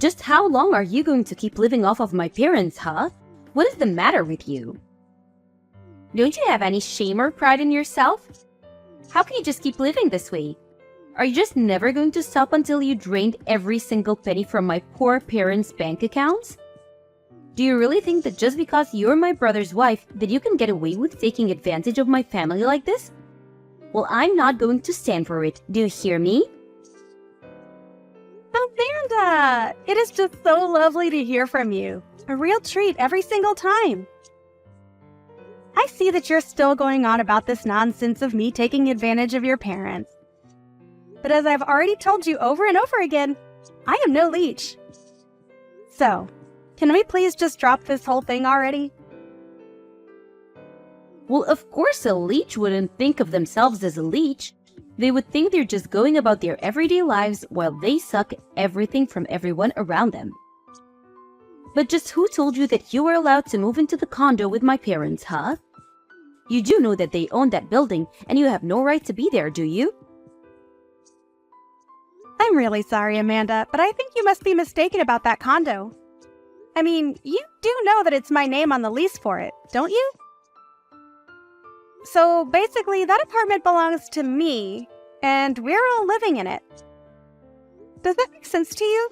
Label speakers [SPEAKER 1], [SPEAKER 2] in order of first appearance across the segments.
[SPEAKER 1] Just how long are you going to keep living off of my parents, huh? What is the matter with you? Don't you have any shame or pride in yourself? How can you just keep living this way? Are you just never going to stop until you drained every single penny from my poor parents' bank accounts? Do you really think that just because you're my brother's wife that you can get away with taking advantage of my family like this? Well, I'm not going to stand for it. Do you hear me?
[SPEAKER 2] Amanda! It is just so lovely to hear from you. A real treat every single time. I see that you're still going on about this nonsense of me taking advantage of your parents. But as I've already told you over and over again, I am no leech. So, can we please just drop this whole thing already?
[SPEAKER 1] Well, of course a leech wouldn't think of themselves as a leech. They would think they're just going about their everyday lives while they suck everything from everyone around them. But just who told you that you were allowed to move into the condo with my parents, huh? You do know that they own that building and you have no right to be there, do you?
[SPEAKER 2] I'm really sorry, Amanda, but I think you must be mistaken about that condo. I mean, you do know that it's my name on the lease for it, don't you? So basically, that apartment belongs to me, and we're all living in it. Does that make sense to you?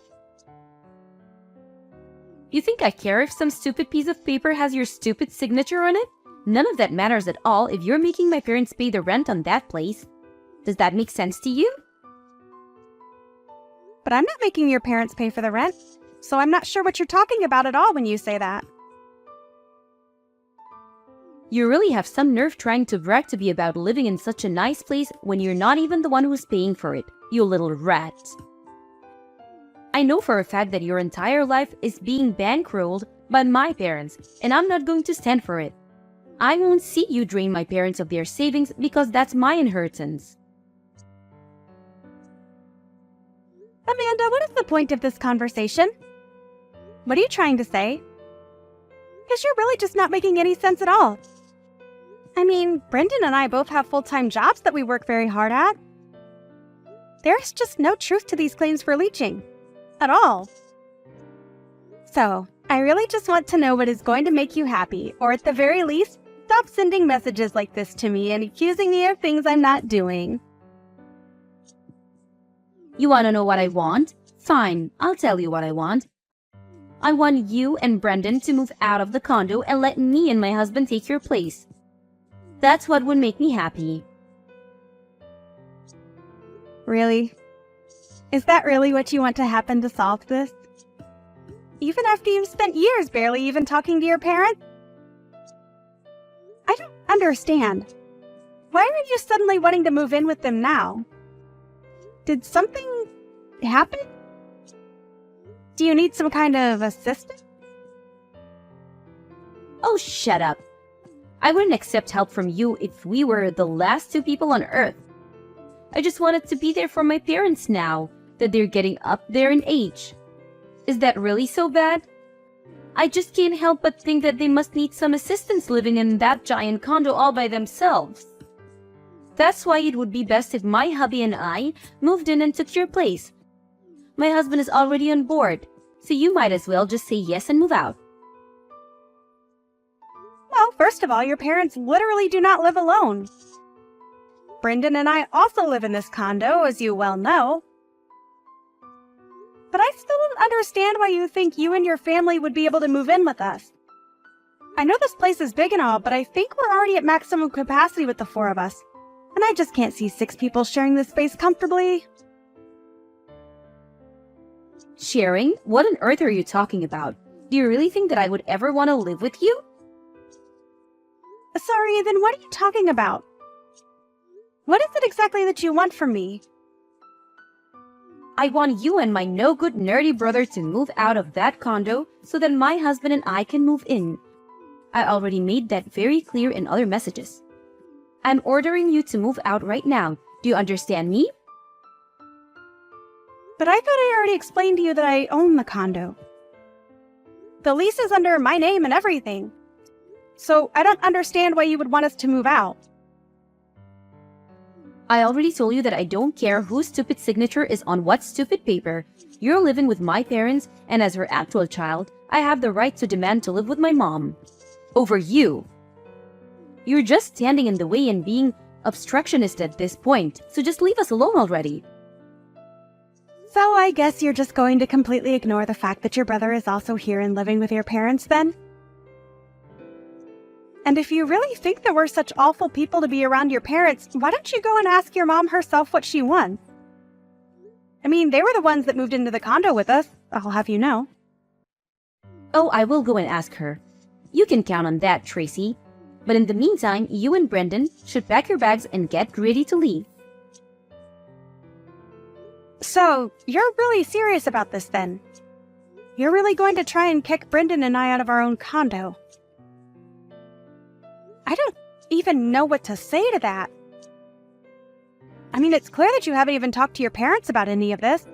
[SPEAKER 1] You think I care if some stupid piece of paper has your stupid signature on it? None of that matters at all if you're making my parents pay the rent on that place. Does that make sense to you?
[SPEAKER 2] But I'm not making your parents pay for the rent, so I'm not sure what you're talking about at all when you say that.
[SPEAKER 1] You really have some nerve trying to brag to me about living in such a nice place when you're not even the one who's paying for it, you little rat. I know for a fact that your entire life is being bankrolled by my parents, and I'm not going to stand for it. I won't see you drain my parents of their savings because that's my inheritance.
[SPEAKER 2] Amanda, what is the point of this conversation? What are you trying to say? Because you're really just not making any sense at all. I mean, Brendan and I both have full-time jobs that we work very hard at. There's just no truth to these claims for leeching. At all. So, I really just want to know what is going to make you happy, or at the very least, stop sending messages like this to me and accusing me of things I'm not doing.
[SPEAKER 1] You want to know what I want? Fine, I'll tell you what I want. I want you and Brendan to move out of the condo and let me and my husband take your place. That's what would make me happy.
[SPEAKER 2] Really? Is that really what you want to happen to solve this? Even after you've spent years barely even talking to your parents? I don't understand. Why are you suddenly wanting to move in with them now? Did something happen? Do you need some kind of assistance?
[SPEAKER 1] Oh, shut up. I wouldn't accept help from you if we were the last two people on Earth. I just wanted to be there for my parents now that they're getting up there in age. Is that really so bad? I just can't help but think that they must need some assistance living in that giant condo all by themselves. That's why it would be best if my hubby and I moved in and took your place. My husband is already on board, so you might as well just say yes and move out.
[SPEAKER 2] Well, first of all, your parents literally do not live alone. Brendan and I also live in this condo, as you well know. But I still don't understand why you think you and your family would be able to move in with us. I know this place is big and all, but I think we're already at maximum capacity with the four of us. And I just can't see 6 people sharing this space comfortably.
[SPEAKER 1] Sharing? What on earth are you talking about? Do you really think that I would ever want to live with you?
[SPEAKER 2] Sorry, then what are you talking about? What is it exactly that you want from me?
[SPEAKER 1] I want you and my no-good nerdy brother to move out of that condo so that my husband and I can move in. I already made that very clear in other messages. I'm ordering you to move out right now. Do you understand me?
[SPEAKER 2] But I thought I already explained to you that I own the condo. The lease is under my name and everything. So I don't understand why you would want us to move out.
[SPEAKER 1] I already told you that I don't care whose stupid signature is on what stupid paper. You're living with my parents, and as her actual child, I have the right to demand to live with my mom. Over you. You're just standing in the way and being obstructionist at this point, so just leave us alone already.
[SPEAKER 2] So I guess you're just going to completely ignore the fact that your brother is also here and living with your parents then? And if you really think that we're such awful people to be around your parents, why don't you go and ask your mom herself what she wants? I mean, they were the ones that moved into the condo with us, I'll have you know.
[SPEAKER 1] Oh, I will go and ask her. You can count on that, Tracy. But in the meantime, you and Brendan should pack your bags and get ready to leave.
[SPEAKER 2] So, you're really serious about this then? You're really going to try and kick Brendan and I out of our own condo? I don't even know what to say to that. I mean, it's clear that you haven't even talked to your parents about any of this.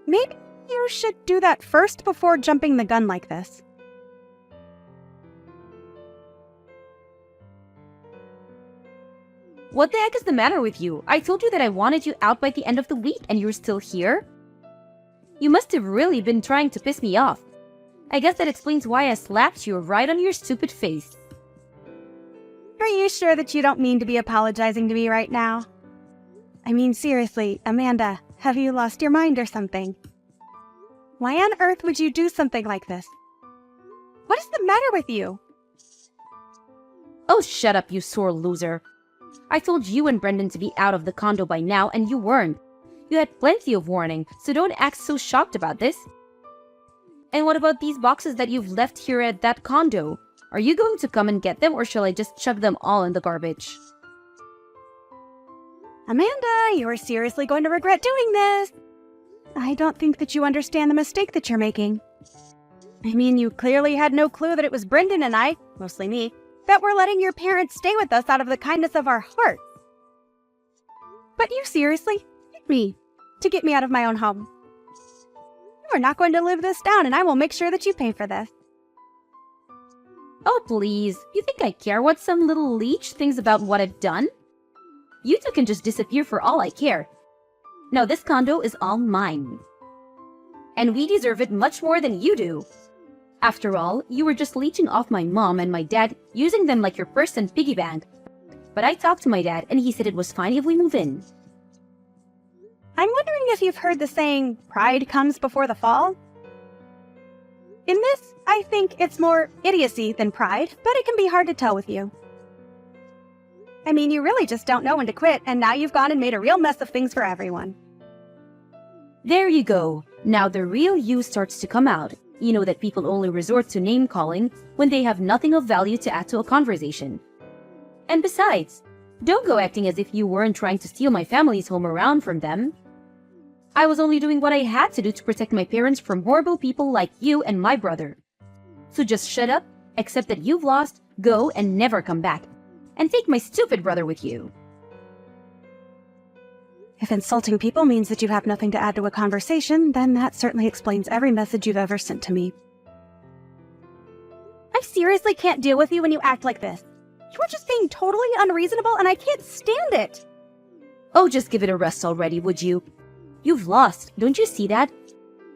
[SPEAKER 2] Maybe you should do that first before jumping the gun like this.
[SPEAKER 1] What the heck is the matter with you? I told you that I wanted you out by the end of the week and you're still here? You must have really been trying to piss me off. I guess that explains why I slapped you right on your stupid face.
[SPEAKER 2] Are you sure that you don't mean to be apologizing to me right now? I mean, seriously, Amanda, have you lost your mind or something? Why on earth would you do something like this? What is the matter with you?
[SPEAKER 1] Oh, shut up, you sore loser. I told you and Brendan to be out of the condo by now and you weren't. You had plenty of warning, so don't act so shocked about this. And what about these boxes that you've left here at that condo? Are you going to come and get them, or shall I just chuck them all in the garbage?
[SPEAKER 2] Amanda, you are seriously going to regret doing this. I don't think that you understand the mistake that you're making. I mean, you clearly had no clue that it was Brendan and I, mostly me, that were letting your parents stay with us out of the kindness of our hearts. But you seriously hit me to get me out of my own home. You are not going to live this down, and I will make sure that you pay for this.
[SPEAKER 1] Oh, please. You think I care what some little leech thinks about what I've done? You two can just disappear for all I care. Now this condo is all mine. And we deserve it much more than you do. After all, you were just leeching off my mom and my dad, using them like your purse and piggy bank. But I talked to my dad and he said it was fine if we move in.
[SPEAKER 2] I'm wondering if you've heard the saying, pride comes before the fall? In this, I think it's more idiocy than pride, but it can be hard to tell with you. I mean, you really just don't know when to quit, and now you've gone and made a real mess of things for everyone.
[SPEAKER 1] There you go. Now the real you starts to come out. You know that people only resort to name-calling when they have nothing of value to add to a conversation. And besides, don't go acting as if you weren't trying to steal my family's home around from them. I was only doing what I had to do to protect my parents from horrible people like you and my brother. So just shut up, accept that you've lost, go and never come back. And take my stupid brother with you.
[SPEAKER 2] If insulting people means that you have nothing to add to a conversation, then that certainly explains every message you've ever sent to me. I seriously can't deal with you when you act like this. You are just being totally unreasonable and I can't stand it.
[SPEAKER 1] Oh, just give it a rest already, would you? You've lost, don't you see that?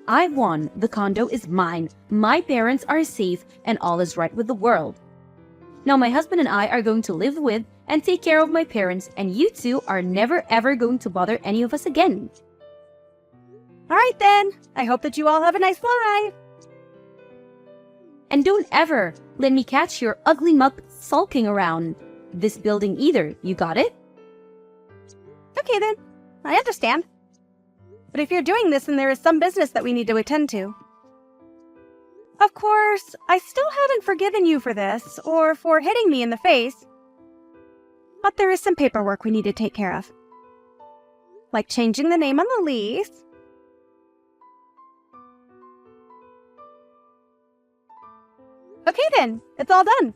[SPEAKER 1] I've won, the condo is mine, my parents are safe, and all is right with the world. Now my husband and I are going to live with and take care of my parents, and you two are never ever going to bother any of us again.
[SPEAKER 2] All right then, I hope that you all have a nice life.
[SPEAKER 1] And don't ever let me catch your ugly muck sulking around this building either, you got it?
[SPEAKER 2] Okay then, I understand. But if you're doing this, then there is some business that we need to attend to. Of course, I still haven't forgiven you for this, or for hitting me in the face. But there is some paperwork we need to take care of. Like changing the name on the lease. Okay then, it's all done.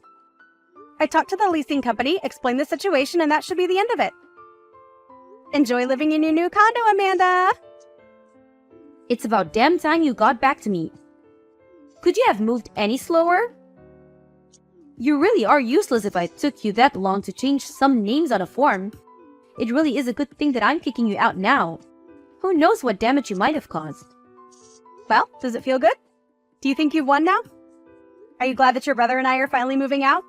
[SPEAKER 2] I talked to the leasing company, explained the situation, and that should be the end of it. Enjoy living in your new condo, Amanda!
[SPEAKER 1] It's about damn time you got back to me. Could you have moved any slower? You really are useless if I took you that long to change some names on a form. it really is a good thing that I'm kicking you out now. Who knows what damage you might have caused.
[SPEAKER 2] Well, does it feel good? Do you think you've won now? Are you glad that your brother and I are finally moving out?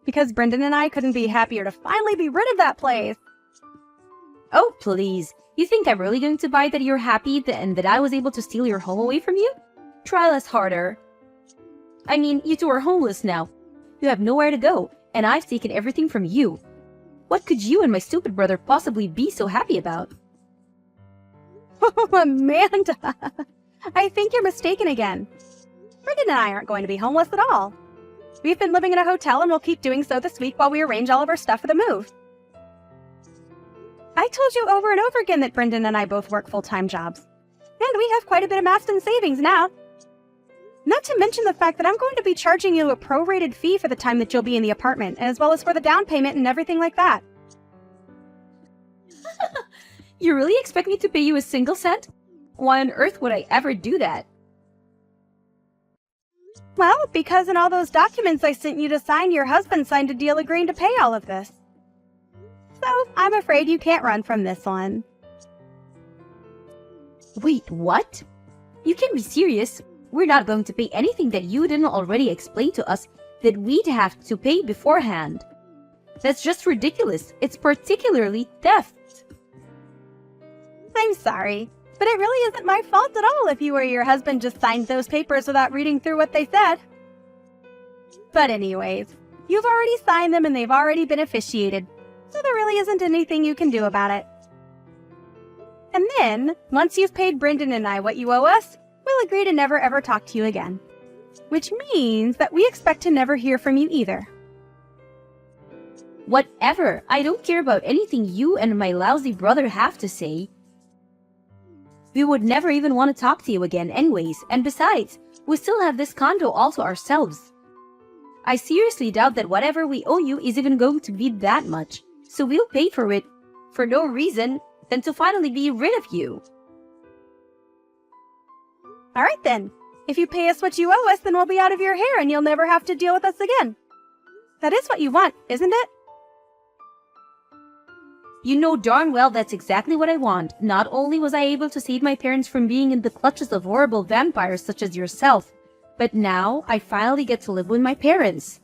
[SPEAKER 2] Because Brendan and I couldn't be happier to finally be rid of that place.
[SPEAKER 1] Oh, please. You think I'm really going to buy that you're happy and that I was able to steal your home away from you? Try less harder. I mean, you two are homeless now. You have nowhere to go, and I've taken everything from you. What could you and my stupid brother possibly be so happy about?
[SPEAKER 2] Oh, Amanda! I think you're mistaken again. Brendan and I aren't going to be homeless at all. We've been living in a hotel and we'll keep doing so this week while we arrange all of our stuff for the move. I told you over and over again that Brendan and I both work full-time jobs. And we have quite a bit amassed in savings now. Not to mention the fact that I'm going to be charging you a prorated fee for the time that you'll be in the apartment, as well as for the down payment and everything like that.
[SPEAKER 1] You really expect me to pay you a single cent? Why on earth would I ever do that?
[SPEAKER 2] Well, because in all those documents I sent you to sign, your husband signed a deal agreeing to pay all of this. So, I'm afraid you can't run from this one.
[SPEAKER 1] Wait, what? You can't be serious. We're not going to pay anything that you didn't already explain to us that we'd have to pay beforehand. That's just ridiculous. It's particularly theft.
[SPEAKER 2] I'm sorry, but it really isn't my fault at all if you or your husband just signed those papers without reading through what they said. But anyways, you've already signed them and they've already been officiated, so there really isn't anything you can do about it. And then, once you've paid Brendan and I what you owe us, we'll agree to never ever talk to you again. Which means that we expect to never hear from you either.
[SPEAKER 1] Whatever. I don't care about anything you and my lousy brother have to say. We would never even want to talk to you again anyways, and besides, we still have this condo all to ourselves. I seriously doubt that whatever we owe you is even going to be that much, so we'll pay for it for no reason than to finally be rid of you.
[SPEAKER 2] Alright then, if you pay us what you owe us, then we'll be out of your hair and you'll never have to deal with us again. That is what you want, isn't it?
[SPEAKER 1] You know darn well that's exactly what I want. Not only was I able to save my parents from being in the clutches of horrible vampires such as yourself, but now I finally get to live with my parents.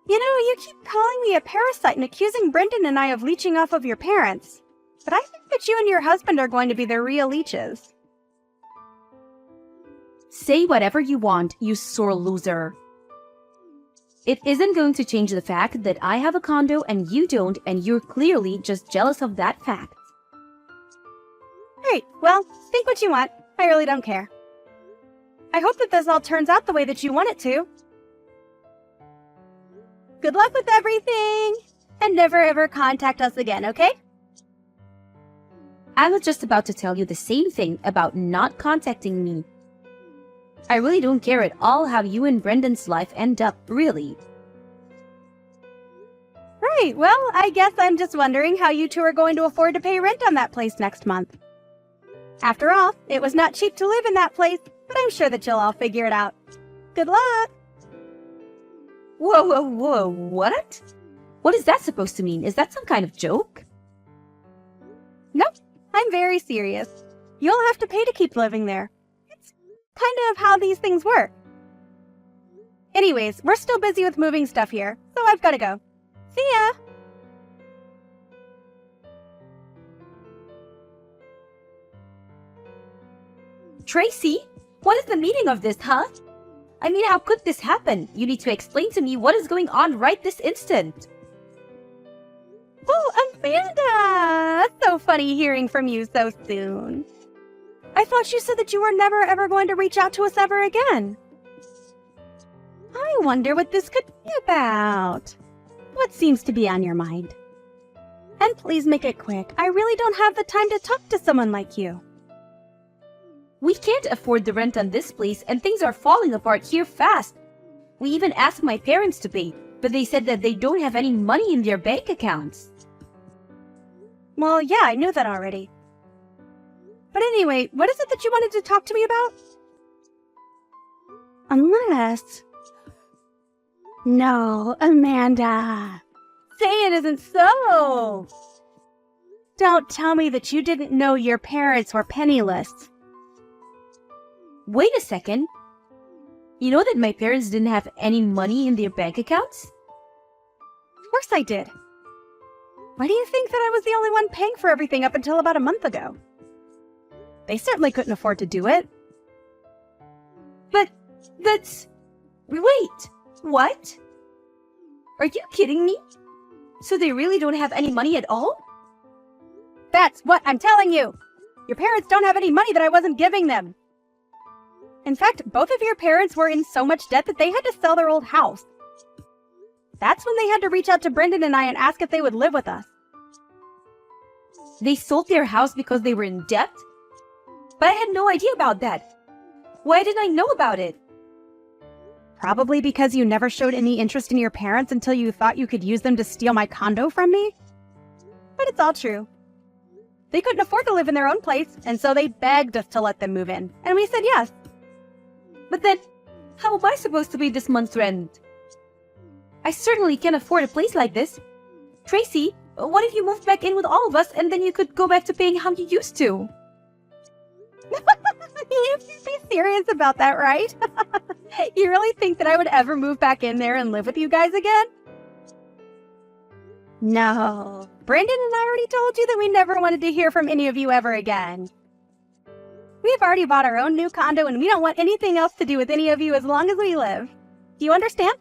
[SPEAKER 2] You know, you keep calling me a parasite and accusing Brendan and I of leeching off of your parents. But I think that you and your husband are going to be the real leeches.
[SPEAKER 1] Say whatever you want, you sore loser. It isn't going to change the fact that I have a condo and you don't, and you're clearly just jealous of that fact.
[SPEAKER 2] Great, well, think what you want. I really don't care. I hope that this all turns out the way that you want it to. Good luck with everything, and never ever contact us again, okay?
[SPEAKER 1] I was just about to tell you the same thing about not contacting me. I really don't care at all how you and Brendan's life end up, really.
[SPEAKER 2] Right, well, I guess I'm just wondering how you two are going to afford to pay rent on that place next month. After all, it was not cheap to live in that place, but I'm sure that you'll all figure it out. Good luck!
[SPEAKER 1] Whoa, what? What is that supposed to mean? Is that some kind of joke?
[SPEAKER 2] Nope, I'm very serious. You'll have to pay to keep living there. It's kind of how these things work. Anyways, we're still busy with moving stuff here, so I've got to go. See ya!
[SPEAKER 1] Tracy, what is the meaning of this, huh? I mean, how could this happen? You need to explain to me what is going on right this instant.
[SPEAKER 2] Oh, Amanda! So funny hearing from you so soon. I thought you said that you were never ever going to reach out to us ever again. I wonder what this could be about. What seems to be on your mind? And please make it quick. I really don't have the time to talk to someone like you.
[SPEAKER 1] We can't afford the rent on this place and things are falling apart here fast. We even asked my parents to pay, but they said that they don't have any money in their bank accounts.
[SPEAKER 2] Well, yeah, I knew that already. But anyway, what is it that you wanted to talk to me about? Unless... No, Amanda. Say it isn't so. Don't tell me that you didn't know your parents were penniless.
[SPEAKER 1] Wait a second. You know that my parents didn't have any money in their bank accounts?
[SPEAKER 2] Of course I did. Why do you think that I was the only one paying for everything up until about a month ago? They certainly couldn't afford to do it.
[SPEAKER 1] But that's... Wait, what? Are you kidding me? So they really don't have any money at all?
[SPEAKER 2] That's what I'm telling you! Your parents don't have any money that I wasn't giving them. In fact, both of your parents were in so much debt that they had to sell their old house. That's when they had to reach out to Brendan and I and ask if they would live with us.
[SPEAKER 1] They sold their house because they were in debt? But I had no idea about that. Why didn't I know about it?
[SPEAKER 2] Probably because you never showed any interest in your parents until you thought you could use them to steal my condo from me. But it's all true. They couldn't afford to live in their own place, and so they begged us to let them move in, and we said yes.
[SPEAKER 1] But then, how am I supposed to pay this month's rent? I certainly can't afford a place like this. Tracy, what if you moved back in with all of us and then you could go back to paying how you used to?
[SPEAKER 2] You should be serious about that, right? You really think that I would ever move back in there and live with you guys again? No. Brendan and I already told you that we never wanted to hear from any of you ever again. We've already bought our own new condo and we don't want anything else to do with any of you as long as we live. Do you understand?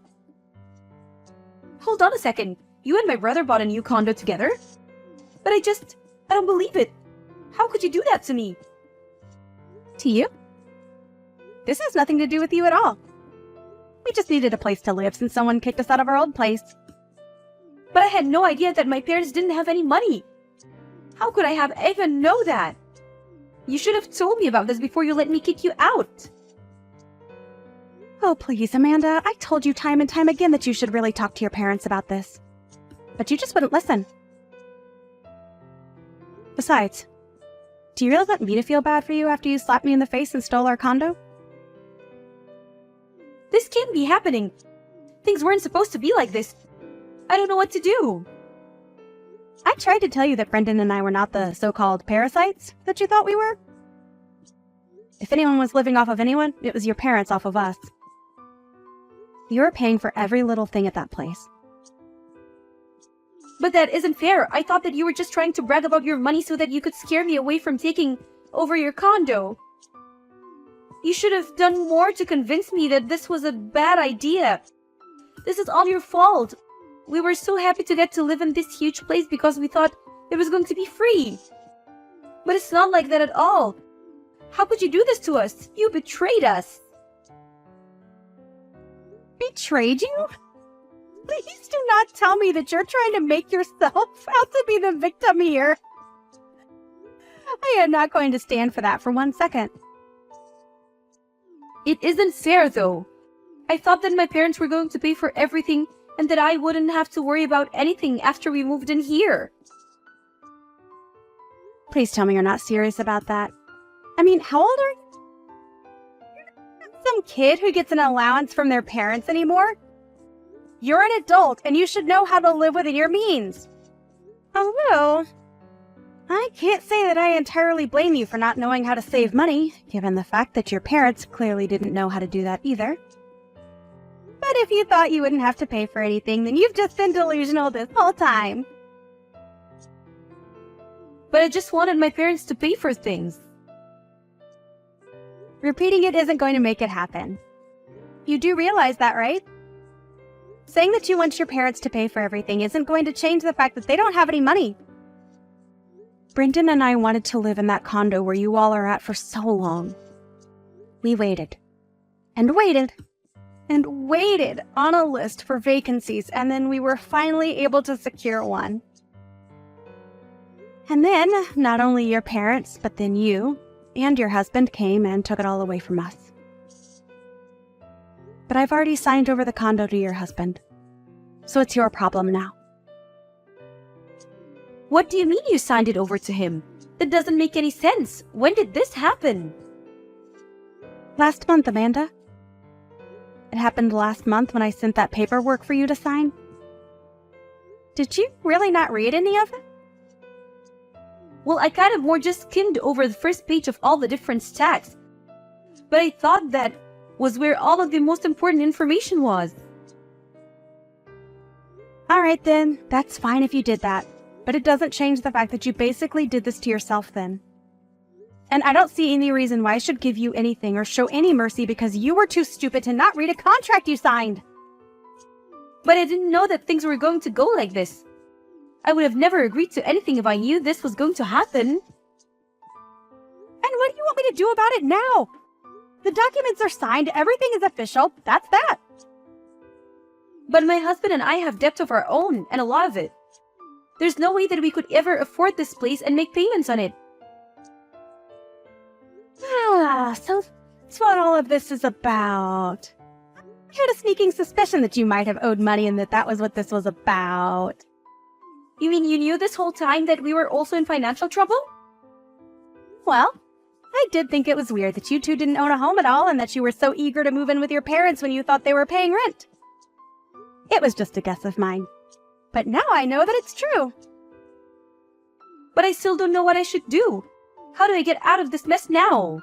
[SPEAKER 1] Hold on a second. You and my brother bought a new condo together? But I don't believe it. How could you do that to me?
[SPEAKER 2] To you? This has nothing to do with you at all. We just needed a place to live since someone kicked us out of our old place.
[SPEAKER 1] But I had no idea that my parents didn't have any money. How could I have even know that? You should have told me about this before you let me kick you out.
[SPEAKER 2] Oh, please, Amanda. I told you time and time again that you should really talk to your parents about this. But you just wouldn't listen. Besides, do you really want me to feel bad for you after you slapped me in the face and stole our condo?
[SPEAKER 1] This can't be happening. Things weren't supposed to be like this. I don't know what to do.
[SPEAKER 2] I tried to tell you that Brendan and I were not the so-called parasites that you thought we were. If anyone was living off of anyone, it was your parents off of us. You were paying for every little thing at that place.
[SPEAKER 1] But that isn't fair. I thought that you were just trying to brag about your money so that you could scare me away from taking over your condo. You should have done more to convince me that this was a bad idea. This is all your fault. We were so happy to get to live in this huge place because we thought it was going to be free. But it's not like that at all. How could you do this to us? You betrayed us.
[SPEAKER 2] Betrayed you? Please do not tell me that you're trying to make yourself out to be the victim here. I am not going to stand for that for 1 second.
[SPEAKER 1] It isn't fair, though. I thought that my parents were going to pay for everything and that I wouldn't have to worry about anything after we moved in here.
[SPEAKER 2] Please tell me you're not serious about that. I mean, how old are you? You're not some kid who gets an allowance from their parents anymore. You're an adult, and you should know how to live within your means. Although, I can't say that I entirely blame you for not knowing how to save money, given the fact that your parents clearly didn't know how to do that either. But if you thought you wouldn't have to pay for anything, then you've just been delusional this whole time.
[SPEAKER 1] But I just wanted my parents to pay for things.
[SPEAKER 2] Repeating it isn't going to make it happen. You do realize that, right? Saying that you want your parents to pay for everything isn't going to change the fact that they don't have any money. Brendan and I wanted to live in that condo where you all are at for so long. We waited, and waited, and waited on a list for vacancies, and then we were finally able to secure one. And then, not only your parents, but then you and your husband came and took it all away from us. But I've already signed over the condo to your husband, so it's your problem now.
[SPEAKER 1] What do you mean you signed it over to him? That doesn't make any sense. When did this happen?
[SPEAKER 2] Last month, Amanda. It happened last month when I sent that paperwork for you to sign. Did you really not read any of it?
[SPEAKER 1] Well, I kind of more just skimmed over the first page of all the different stacks. But I thought that was where all of the most important information was.
[SPEAKER 2] All right then, that's fine if you did that. But it doesn't change the fact that you basically did this to yourself then. And I don't see any reason why I should give you anything or show any mercy because you were too stupid to not read a contract you signed.
[SPEAKER 1] But I didn't know that things were going to go like this. I would have never agreed to anything if I knew this was going to happen.
[SPEAKER 2] And what do you want me to do about it now? The documents are signed, everything is official, that's that.
[SPEAKER 1] But my husband and I have debt of our own, and a lot of it. There's no way that we could ever afford this place and make payments on it.
[SPEAKER 2] So that's what all of this is about. I had a sneaking suspicion that you might have owed money and that was what this was about.
[SPEAKER 1] You mean you knew this whole time that we were also in financial trouble?
[SPEAKER 2] Well, I did think it was weird that you two didn't own a home at all and that you were so eager to move in with your parents when you thought they were paying rent. It was just a guess of mine. But now I know that it's true.
[SPEAKER 1] But I still don't know what I should do. How do I get out of this mess now?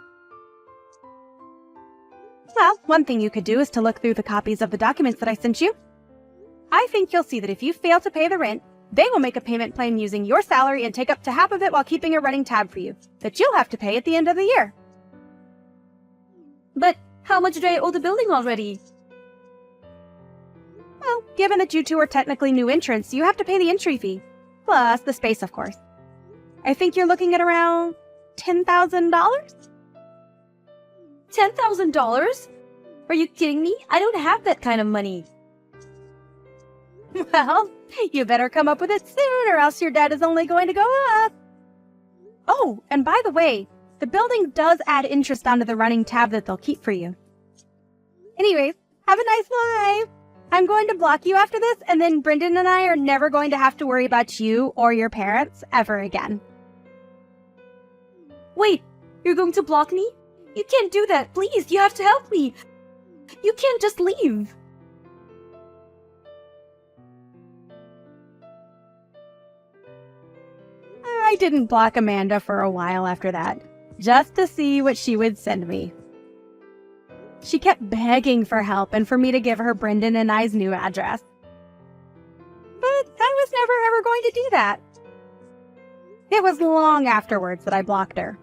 [SPEAKER 2] Well, one thing you could do is to look through the copies of the documents that I sent you. I think you'll see that if you fail to pay the rent, they will make a payment plan using your salary and take up to half of it while keeping a running tab for you that you'll have to pay at the end of the year.
[SPEAKER 1] But how much do I owe the building already?
[SPEAKER 2] Well, given that you two are technically new entrants, you have to pay the entry fee. Plus the space, of course. I think you're looking at around $10,000?
[SPEAKER 1] $10,000? Are you kidding me? I don't have that kind of money.
[SPEAKER 2] Well, you better come up with it soon or else your debt is only going to go up. Oh, and by the way, the building does add interest onto the running tab that they'll keep for you. Anyways, have a nice life. I'm going to block you after this, and then Brendan and I are never going to have to worry about you or your parents ever again.
[SPEAKER 1] Wait, you're going to block me? You can't do that. Please, you have to help me. You can't just leave.
[SPEAKER 2] I didn't block Amanda for a while after that, just to see what she would send me. She kept begging for help and for me to give her Brendan and I's new address. But I was never ever going to do that. It was long afterwards that I blocked her.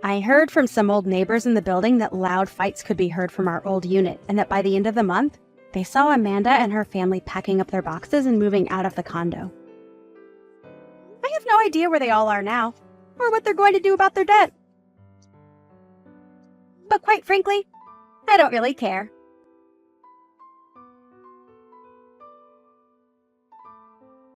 [SPEAKER 2] I heard from some old neighbors in the building that loud fights could be heard from our old unit, and that by the end of the month, they saw Amanda and her family packing up their boxes and moving out of the condo. I have no idea where they all are now, or what they're going to do about their debt. But quite frankly, I don't really care.